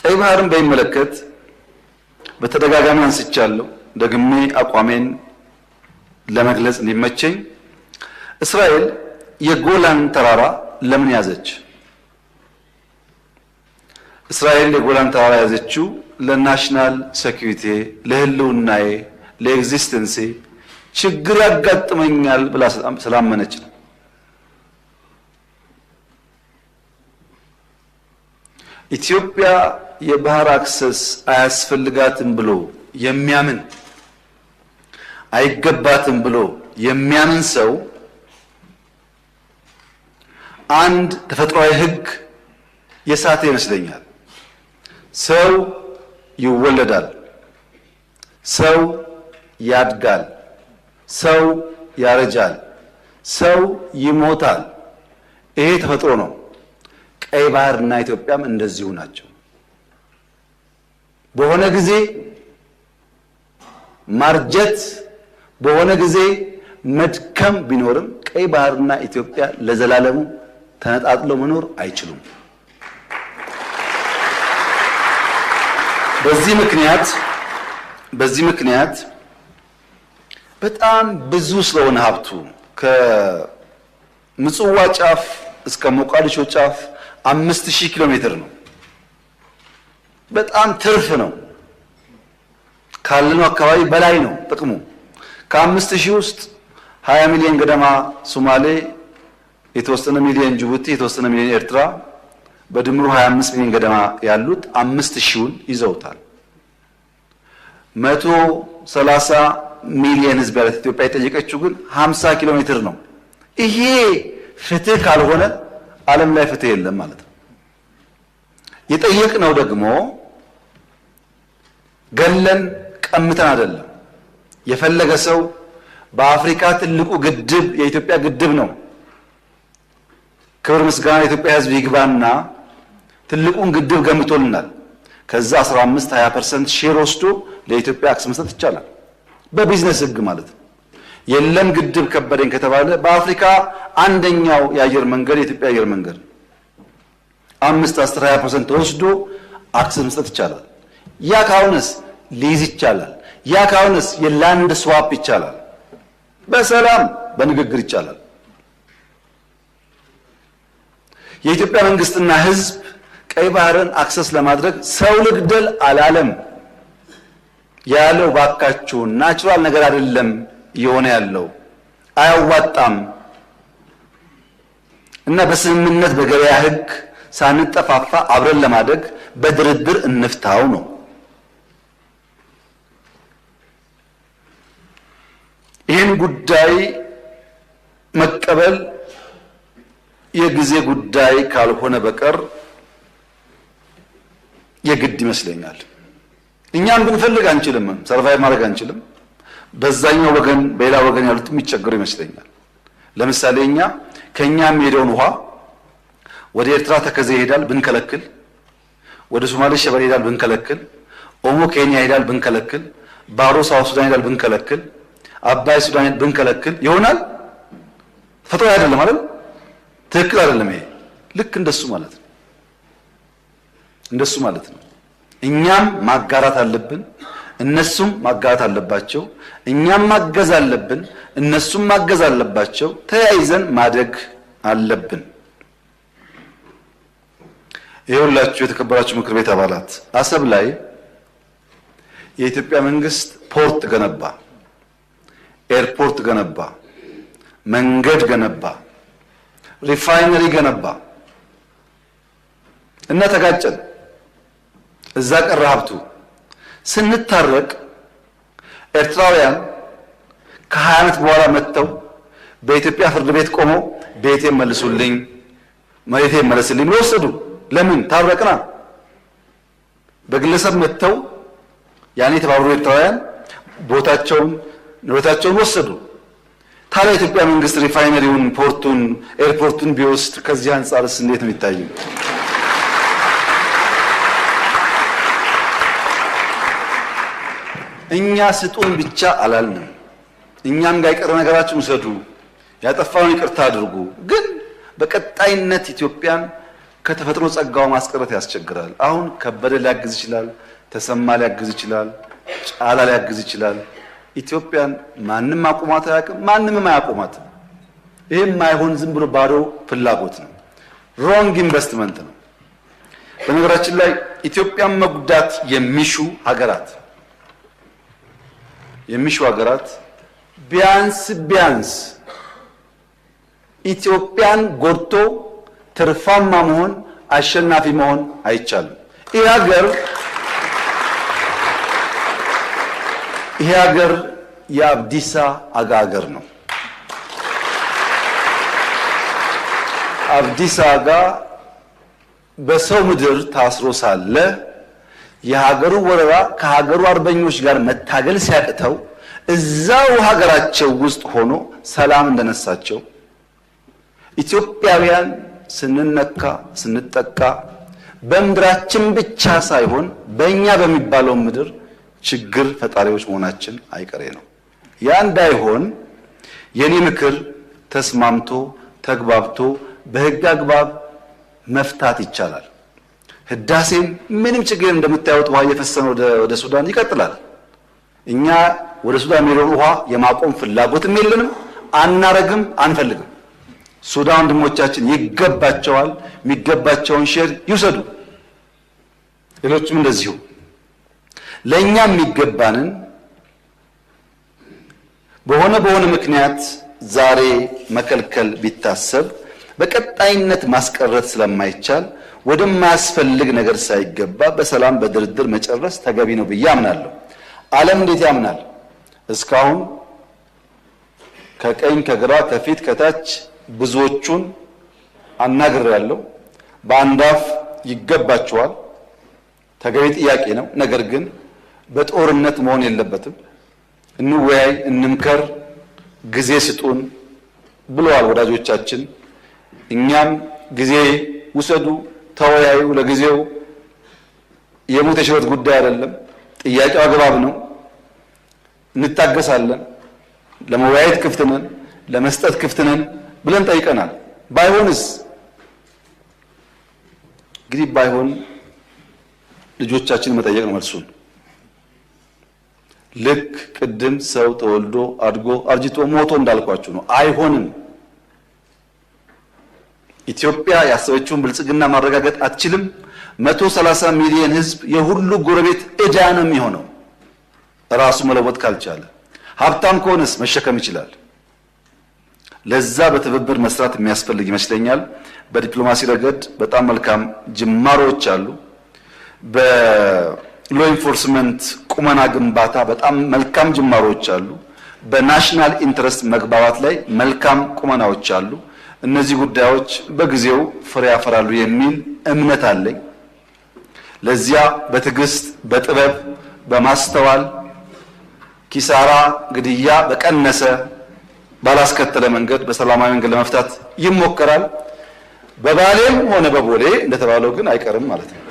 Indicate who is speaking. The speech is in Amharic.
Speaker 1: ቀይ ባህርን በሚመለከት በተደጋጋሚ አንስቻለሁ። ደግሜ አቋሜን ለመግለጽ እንዲመቸኝ እስራኤል የጎላን ተራራ ለምን ያዘች? እስራኤል የጎላን ተራራ ያዘችው ለናሽናል ሴኩሪቲ፣ ለህልውናዬ፣ ለኤግዚስተንሲ ችግር ያጋጥመኛል ብላ ስላመነች ነው። ኢትዮጵያ የባህር አክሰስ አያስፈልጋትም ብሎ የሚያምን አይገባትም ብሎ የሚያምን ሰው አንድ ተፈጥሯዊ ህግ የሳተ ይመስለኛል። ሰው ይወለዳል፣ ሰው ያድጋል፣ ሰው ያረጃል፣ ሰው ይሞታል። ይሄ ተፈጥሮ ነው። ቀይ ባህርና ኢትዮጵያም እንደዚሁ ናቸው። በሆነ ጊዜ ማርጀት፣ በሆነ ጊዜ መድከም ቢኖርም ቀይ ባህርና ኢትዮጵያ ለዘላለሙ ተነጣጥለው መኖር አይችሉም። በዚህ ምክንያት በጣም ብዙ ስለሆነ ሀብቱ ከምጽዋ ጫፍ እስከ ሞቃዲሾ ጫፍ 5000 ኪሎ ሜትር ነው። በጣም ትርፍ ነው። ካለነው አካባቢ በላይ ነው ጥቅሙ። ከ5000 ውስጥ 20 ሚሊዮን ገደማ ሶማሌ፣ የተወሰነ ሚሊዮን ጅቡቲ፣ የተወሰነ ሚሊዮን ኤርትራ፣ በድምሩ 25 ሚሊዮን ገደማ ያሉት 5000ውን ይዘውታል። 130 ሚሊዮን ህዝብ ያላት ኢትዮጵያ የጠየቀችው ግን 50 ኪሎ ሜትር ነው። ይሄ ፍትህ ካልሆነ ዓለም ላይ ፍትህ የለም ማለት ነው። የጠየቅነው ደግሞ ገለን ቀምተን አይደለም። የፈለገ ሰው በአፍሪካ ትልቁ ግድብ የኢትዮጵያ ግድብ ነው። ክብር ምስጋና የኢትዮጵያ ህዝብ ይግባና ትልቁን ግድብ ገምቶልናል። ከዛ 15-20% ሼር ወስዶ ለኢትዮጵያ አክሰስ መስጠት ይቻላል፣ በቢዝነስ ህግ ማለት ነው። የለም ግድብ ከበደኝ ከተባለ በአፍሪካ አንደኛው የአየር መንገድ የኢትዮጵያ አየር መንገድ 5-10-20% ወስዶ አክሰስ መስጠት ይቻላል። ያ ካሁንስ ሊዝ ይቻላል። ያ ካሁንስ የላንድ ስዋፕ ይቻላል። በሰላም በንግግር ይቻላል። የኢትዮጵያ መንግስትና ህዝብ ቀይ ባህርን አክሰስ ለማድረግ ሰው ልግደል አላለም። ያለው ባካችሁ ናቹራል ነገር አይደለም እየሆነ ያለው አያዋጣም እና በስምምነት በገበያ ህግ ሳንጠፋፋ አብረን ለማደግ በድርድር እንፍታው ነው። ይህን ጉዳይ መቀበል የጊዜ ጉዳይ ካልሆነ በቀር የግድ ይመስለኛል። እኛም ብንፈልግ አንችልም፣ ሰርቫይቭ ማድረግ አንችልም። በዛኛው ወገን በሌላ ወገን ያሉት የሚቸገሩ ይመስለኛል። ለምሳሌ ከኛም ሄደውን ውሃ ወደ ኤርትራ ተከዜ ይሄዳል ብንከለክል፣ ወደ ሶማሌ ሸበሌ ይሄዳል ብንከለክል፣ ኦሞ ኬንያ ይሄዳል ብንከለክል፣ ባሮ ሳውት ሱዳን ይሄዳል ብንከለክል፣ አባይ ሱዳን ብንከለክል ይሆናል? ፈጥሮ አይደለም አይደል? ትክክል አይደለም። ይሄ ልክ እንደሱ ማለት ነው። እንደሱ ማለት ነው። እኛም ማጋራት አለብን፣ እነሱም ማጋራት አለባቸው። እኛም ማገዝ አለብን፣ እነሱም ማገዝ አለባቸው። ተያይዘን ማደግ አለብን። ይኸውላችሁ የተከበራችሁ ምክር ቤት አባላት፣ አሰብ ላይ የኢትዮጵያ መንግስት ፖርት ገነባ፣ ኤርፖርት ገነባ፣ መንገድ ገነባ፣ ሪፋይነሪ ገነባ እና ተጋጨን። እዛ ቀረ ሀብቱ። ስንታረቅ ኤርትራውያን ከ20 ዓመት በኋላ መጥተው በኢትዮጵያ ፍርድ ቤት ቆመው ቤቴን መልሱልኝ፣ መሬቴን መልሱልኝ ወሰዱ። ለምን? ታረቅና። በግለሰብ መጥተው ያኔ የተባበሩ ኤርትራውያን ቦታቸውን ንብረታቸውን ወሰዱ። ታዲያ የኢትዮጵያ መንግስት ሪፋይነሪውን፣ ፖርቱን፣ ኤርፖርቱን ቢወስድ ከዚህ አንጻርስ እንዴት ነው የሚታየው? እኛ ስጡን ብቻ አላልንም። እኛም ጋር የቀረ ነገራችሁን ውሰዱ፣ ያጠፋውን ይቅርታ አድርጉ። ግን በቀጣይነት ኢትዮጵያን ከተፈጥሮ ጸጋው ማስቀረት ያስቸግራል። አሁን ከበደ ሊያግዝ ይችላል፣ ተሰማ ሊያግዝ ይችላል፣ ጫላ ሊያግዝ ይችላል። ኢትዮጵያን ማንም አቁማት አያውቅም፣ ማንምም አያቁማትም። ይሄ የማይሆን ዝም ብሎ ባዶ ፍላጎት ነው፣ ሮንግ ኢንቨስትመንት ነው። በነገራችን ላይ ኢትዮጵያን መጉዳት የሚሹ ሀገራት ቢያንስ ኢትዮጵያን ጎድቶ ትርፋማ መሆን አሸናፊ መሆን አይቻልም። ይሄ ሀገር የአብዲሳ አጋ ሀገር ነው። አብዲሳ አጋ በሰው ምድር ታስሮ ሳለ የሀገሩ ወረራ ከሀገሩ አርበኞች ጋር መታገል ሲያቅተው እዛው ሀገራቸው ውስጥ ሆኖ ሰላም እንደነሳቸው ኢትዮጵያውያን ስንነካ ስንጠቃ በምድራችን ብቻ ሳይሆን በእኛ በሚባለው ምድር ችግር ፈጣሪዎች መሆናችን አይቀሬ ነው። ያ እንዳይሆን የኔ ምክር ተስማምቶ ተግባብቶ በህግ አግባብ መፍታት ይቻላል። ህዳሴን ምንም ችግር እንደምታዩት ውሃ እየፈሰነ ወደ ሱዳን ይቀጥላል። እኛ ወደ ሱዳን የሚሄደውን ውሃ የማቆም ፍላጎትም የለንም፣ አናረግም፣ አንፈልግም። ሱዳን ወንድሞቻችን ይገባቸዋል፣ የሚገባቸውን ሼር ይውሰዱ። ሌሎችም እንደዚሁ ለኛ የሚገባንን በሆነ ምክንያት ዛሬ መከልከል ቢታሰብ በቀጣይነት ማስቀረት ስለማይቻል ወደማያስፈልግ ነገር ሳይገባ በሰላም በድርድር መጨረስ ተገቢ ነው ብዬ አምናለሁ። ዓለም እንዴት ያምናል? እስካሁን ከቀኝ ከግራ ከፊት ከታች ብዙዎቹን አናግሬያለሁ። በአንዳፍ ይገባቸዋል፣ ተገቢ ጥያቄ ነው። ነገር ግን በጦርነት መሆን የለበትም። እንወያይ፣ እንምከር፣ ጊዜ ስጡን ብለዋል ወዳጆቻችን። እኛም ጊዜ ውሰዱ፣ ተወያዩ። ለጊዜው የሞት የሽረት ጉዳይ አይደለም። ጥያቄው አግባብ ነው፣ እንታገሳለን። ለመወያየት ክፍት ነን፣ ለመስጠት ክፍት ነን ብለን ጠይቀናል። ባይሆንስ እንግዲህ ባይሆን ልጆቻችን መጠየቅ ነው መልሱን። ልክ ቅድም ሰው ተወልዶ አድጎ አርጅቶ ሞቶ እንዳልኳችሁ ነው። አይሆንም። ኢትዮጵያ ያሰበችውን ብልጽግና ማረጋገጥ አትችልም። 130 ሚሊዮን ህዝብ የሁሉ ጎረቤት ዕዳ ነው የሚሆነው ራሱ መለወጥ ካልቻለ። ሀብታም ከሆነስ መሸከም ይችላል። ለዛ በትብብር መስራት የሚያስፈልግ ይመስለኛል። በዲፕሎማሲ ረገድ በጣም መልካም ጅማሮች አሉ። በሎ ኢንፎርስመንት ቁመና ግንባታ በጣም መልካም ጅማሮች አሉ። በናሽናል ኢንተረስት መግባባት ላይ መልካም ቁመናዎች አሉ። እነዚህ ጉዳዮች በጊዜው ፍሬ ያፈራሉ የሚል እምነት አለኝ። ለዚያ በትዕግስት በጥበብ በማስተዋል ኪሳራ ግድያ በቀነሰ ባላስከተለ መንገድ በሰላማዊ መንገድ ለመፍታት ይሞከራል። በባሌም ሆነ በቦሌ እንደተባለው ግን አይቀርም ማለት ነው።